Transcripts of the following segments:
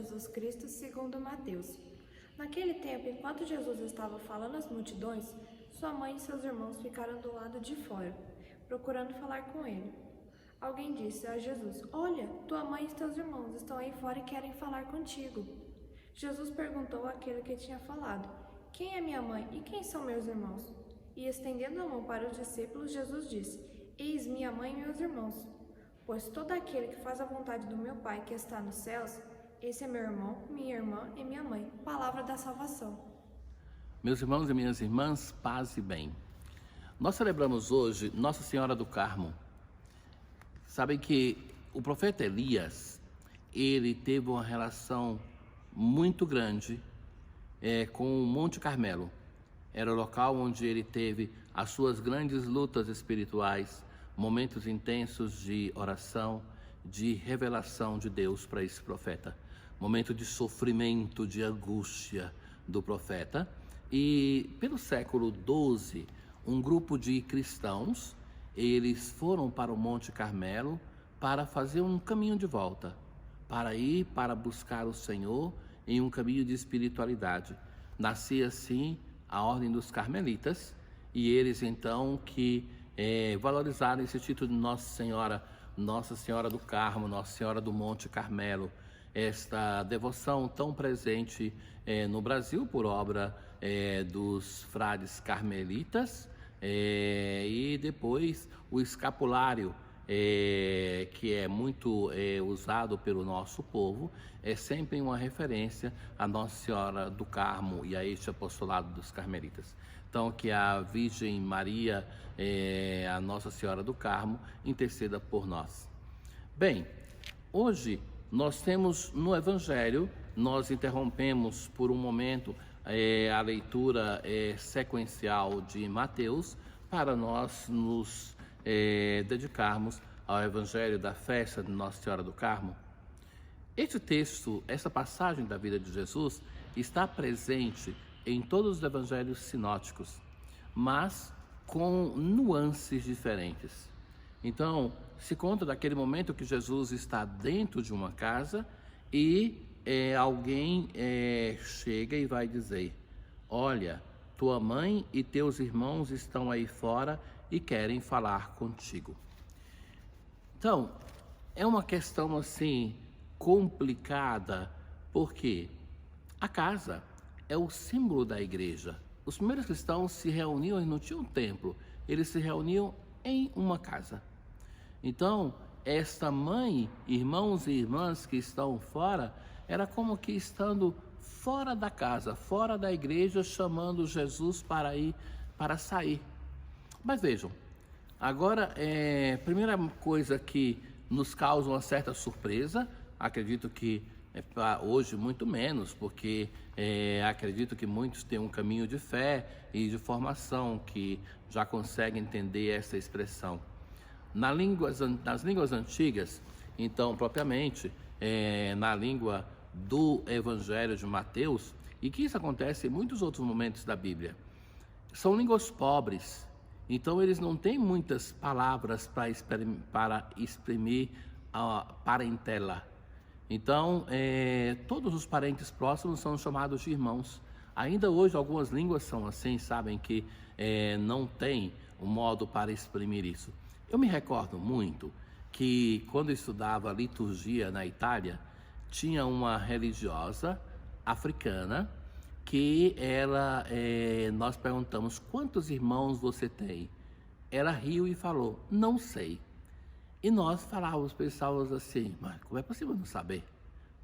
Jesus Cristo segundo Mateus. Naquele tempo, enquanto Jesus estava falando às multidões, sua mãe e seus irmãos ficaram do lado de fora, procurando falar com ele. Alguém disse a Jesus: "Olha, tua mãe e teus irmãos estão aí fora e querem falar contigo." Jesus perguntou àquele que tinha falado: "Quem é minha mãe e quem são meus irmãos?" E estendendo a mão para os discípulos, Jesus disse: "Eis minha mãe e meus irmãos. Pois todo aquele que faz a vontade do meu Pai que está nos céus, esse é meu irmão, minha irmã e minha mãe." Palavra da salvação. Meus irmãos e minhas irmãs, paz e bem. Nós celebramos hoje Nossa Senhora do Carmo. Sabem que o profeta Elias, ele teve uma relação muito grande com o Monte Carmelo. Era o local onde ele teve as suas grandes lutas espirituais, momentos intensos de oração, de revelação de Deus para esse profeta. Momento de sofrimento, de angústia do profeta. E pelo século XII, um grupo de cristãos, eles foram para o Monte Carmelo para fazer um caminho de volta, para buscar o Senhor em um caminho de espiritualidade. Nascia assim a Ordem dos Carmelitas, e eles então que valorizaram esse título de Nossa Senhora do Carmo, Nossa Senhora do Monte Carmelo, esta devoção tão presente no Brasil por obra dos frades carmelitas, e depois o escapulário, que é muito usado pelo nosso povo, é sempre uma referência a Nossa Senhora do Carmo e a este apostolado dos carmelitas. Então, que a Virgem Maria, a Nossa Senhora do Carmo, interceda por nós. Bem, hoje nós temos no Evangelho, nós interrompemos por um momento a leitura sequencial de Mateus para nós nos dedicarmos ao Evangelho da festa de Nossa Senhora do Carmo. Este texto, essa passagem da vida de Jesus, está presente em todos os evangelhos sinóticos, mas com nuances diferentes. Então, se conta daquele momento que Jesus está dentro de uma casa e alguém chega e vai dizer: "Olha, tua mãe e teus irmãos estão aí fora e querem falar contigo." Então, é uma questão assim complicada, porque a casa é o símbolo da igreja. Os primeiros cristãos se reuniam, e não tinham um templo, eles se reuniam em uma casa. Então, esta mãe, irmãos e irmãs que estão fora, era como que estando fora da casa, fora da igreja, chamando Jesus para sair. Mas vejam, agora, primeira coisa que nos causa uma certa surpresa, acredito que hoje muito menos, porque acredito que muitos têm um caminho de fé e de formação que já conseguem entender essa expressão. Nas línguas antigas, então, propriamente, na língua do Evangelho de Mateus, e que isso acontece em muitos outros momentos da Bíblia, são línguas pobres, então eles não têm muitas palavras para exprimir a parentela. Então, todos os parentes próximos são chamados de irmãos. Ainda hoje algumas línguas são assim, sabem que não tem um modo para exprimir isso. Eu me recordo muito que quando eu estudava liturgia na Itália, tinha uma religiosa africana que nós perguntamos: "Quantos irmãos você tem?" Ela riu e falou: "Não sei." E nós pensávamos assim: "Mas como é possível não saber?"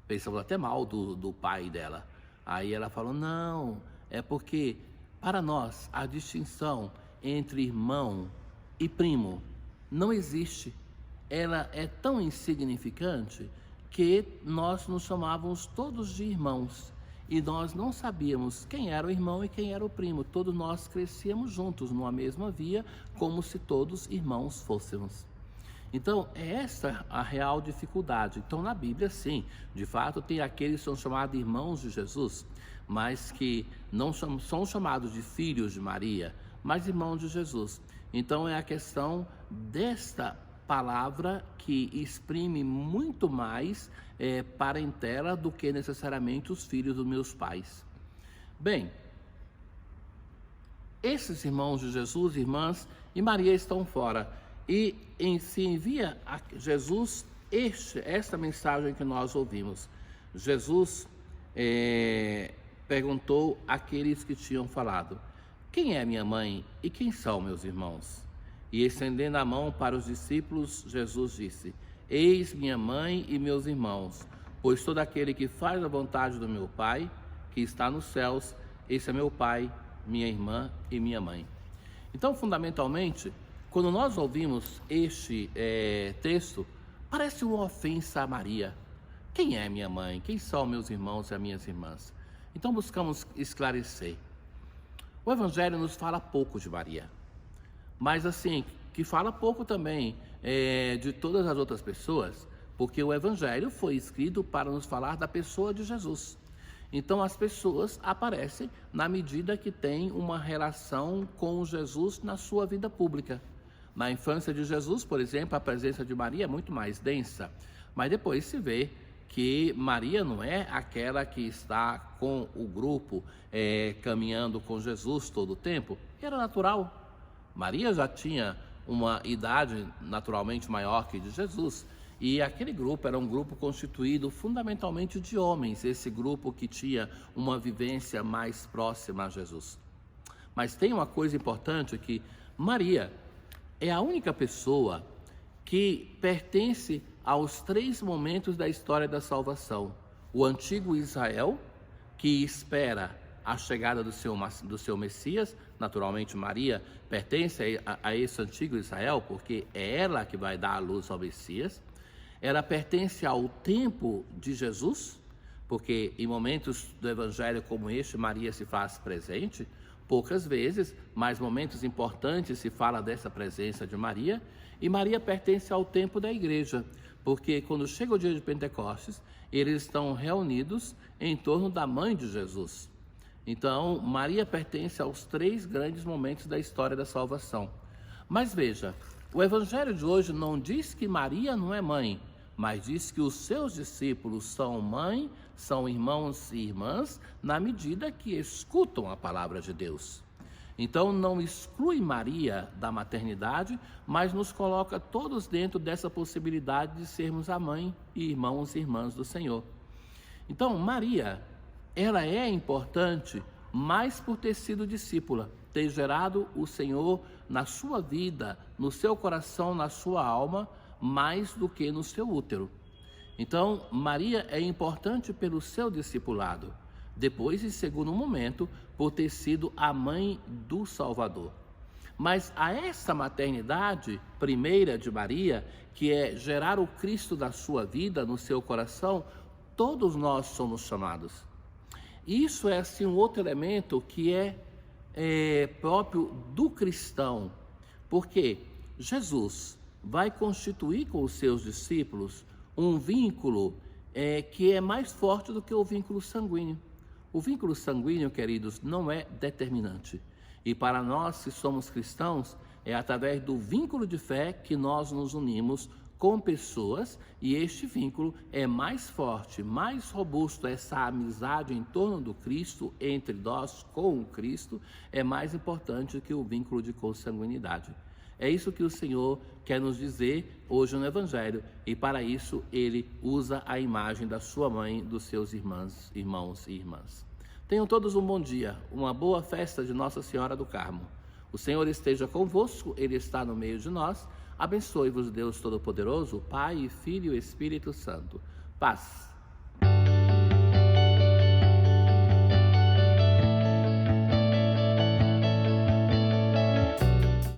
Pensamos até mal do pai dela. Aí ela falou: "Não, é porque para nós a distinção entre irmão e primo não existe. Ela é tão insignificante que nós nos chamávamos todos de irmãos. E nós não sabíamos quem era o irmão e quem era o primo. Todos nós crescíamos juntos numa mesma via, como se todos irmãos fôssemos." Então, é essa a real dificuldade. Então, na Bíblia, sim, de fato, tem aqueles que são chamados irmãos de Jesus, mas que não são chamados de filhos de Maria, mas irmãos de Jesus. Então, é a questão desta palavra que exprime muito mais parentela do que necessariamente os filhos dos meus pais. Bem, esses irmãos de Jesus, irmãs e Maria estão fora e se envia a Jesus esta mensagem que nós ouvimos. Jesus perguntou àqueles que tinham falado: quem é minha mãe e quem são meus irmãos? E estendendo a mão para os discípulos, Jesus disse: eis minha mãe e meus irmãos, pois todo aquele que faz a vontade do meu Pai, que está nos céus, esse é meu Pai, minha irmã e minha mãe. Então, fundamentalmente, quando nós ouvimos este texto, parece uma ofensa a Maria. Quem é minha mãe? Quem são meus irmãos e as minhas irmãs? Então buscamos esclarecer. O Evangelho nos fala pouco de Maria, mas assim, que fala pouco também de todas as outras pessoas, porque o Evangelho foi escrito para nos falar da pessoa de Jesus. Então as pessoas aparecem na medida que tem uma relação com Jesus na sua vida pública. Na infância de Jesus, por exemplo, a presença de Maria é muito mais densa, mas depois se vê que Maria não é aquela que está com o grupo caminhando com Jesus todo o tempo. Era natural. Maria já tinha uma idade naturalmente maior que de Jesus, e aquele grupo era um grupo constituído fundamentalmente de homens, esse grupo que tinha uma vivência mais próxima a Jesus. Mas tem uma coisa importante, que Maria é a única pessoa que pertence aos 3 momentos da história da salvação. O antigo Israel, que espera a chegada do seu Messias. Naturalmente Maria pertence a esse antigo Israel, porque é ela que vai dar a luz ao Messias. Ela pertence ao tempo de Jesus, porque em momentos do Evangelho como este, Maria se faz presente, poucas vezes, mas momentos importantes se fala dessa presença de Maria. E Maria pertence ao tempo da igreja, porque quando chega o dia de Pentecostes, eles estão reunidos em torno da mãe de Jesus. Então, Maria pertence aos 3 grandes momentos da história da salvação. Mas veja, o Evangelho de hoje não diz que Maria não é mãe, mas diz que os seus discípulos são mãe, são irmãos e irmãs, na medida que escutam a palavra de Deus. Então não exclui Maria da maternidade, mas nos coloca todos dentro dessa possibilidade de sermos a mãe e irmãos e irmãs do Senhor. Então Maria, ela é importante mais por ter sido discípula, ter gerado o Senhor na sua vida, no seu coração, na sua alma, mais do que no seu útero. Então, Maria é importante pelo seu discipulado. Depois, em segundo momento, por ter sido a mãe do Salvador. Mas a essa maternidade primeira de Maria, que é gerar o Cristo da sua vida, no seu coração, todos nós somos chamados. Isso é assim um outro elemento que é próprio do cristão, porque Jesus vai constituir com os seus discípulos um vínculo que é mais forte do que o vínculo sanguíneo. O vínculo sanguíneo, queridos, não é determinante. E para nós, que somos cristãos, é através do vínculo de fé que nós nos unimos com pessoas, e este vínculo é mais forte, mais robusto. Essa amizade em torno do Cristo, entre nós com o Cristo, é mais importante que o vínculo de consanguinidade. É isso que o Senhor quer nos dizer hoje no Evangelho, e para isso Ele usa a imagem da sua mãe, dos seus irmãos e irmãs. Tenham todos um bom dia, uma boa festa de Nossa Senhora do Carmo. O Senhor esteja convosco, Ele está no meio de nós. Abençoe-vos Deus Todo-Poderoso, Pai, Filho e Espírito Santo. Paz.